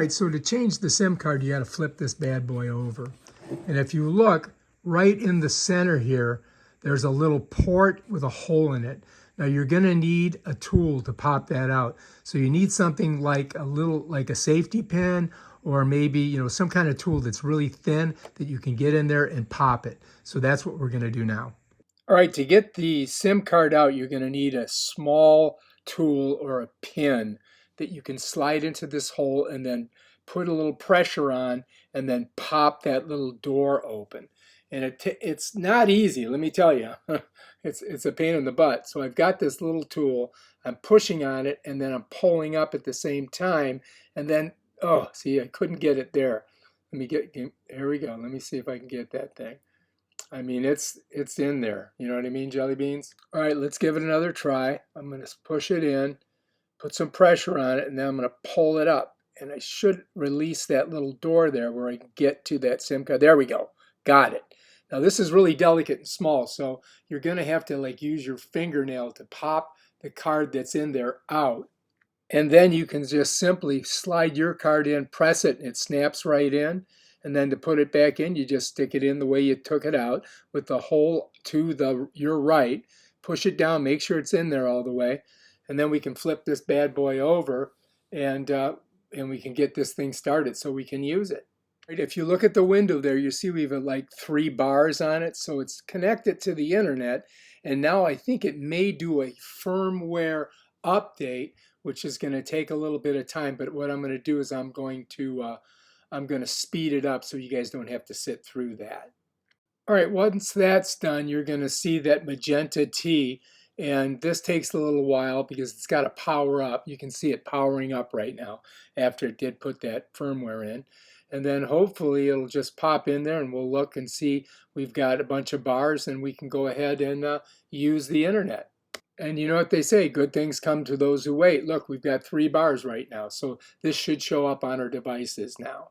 All right, so to change the SIM card, you got to flip this bad boy over. And if you look right in the center here, there's a little port with a hole in it. Now you're going to need a tool to pop that out. So you need something like like a safety pin, or maybe, some kind of tool that's really thin that you can get in there and pop it. So that's what we're going to do now. All right, to get the SIM card out, you're going to need a small tool or a pin that you can slide into this hole and then put a little pressure on and then pop that little door open. And it's not easy, let me tell you. It's a pain in the butt. So I've got this little tool, I'm pushing on it, and then I'm pulling up at the same time. And then, oh, see, I couldn't get it there. Here we go. Let me see if I can get that thing. I mean, it's in there. You know what I mean, jelly beans? All right, let's give it another try. I'm going to push it in, put some pressure on it, and then I'm going to pull it up. And I should release that little door there where I can get to that SIM card. There we go. Got it. Now, this is really delicate and small, so you're going to have to use your fingernail to pop the card that's in there out. And then you can just simply slide your card in, press it, and it snaps right in. And then to put it back in, you just stick it in the way you took it out with the hole to your right. Push it down, make sure it's in there all the way. And then we can flip this bad boy over and we can get this thing started so we can use it. Right, if you look at the window there, you see we have 3 bars on it. So it's connected to the internet. And now I think it may do a firmware update, which is going to take a little bit of time. But what I'm going to do is I'm going to speed it up so you guys don't have to sit through that. All right, once that's done, you're going to see that magenta T, and this takes a little while because it's got to power up. You can see it powering up right now after it did put that firmware in. And then hopefully it'll just pop in there and we'll look and see we've got a bunch of bars and we can go ahead and use the internet. And you know what they say, good things come to those who wait. Look, we've got 3 bars right now, so this should show up on our devices now.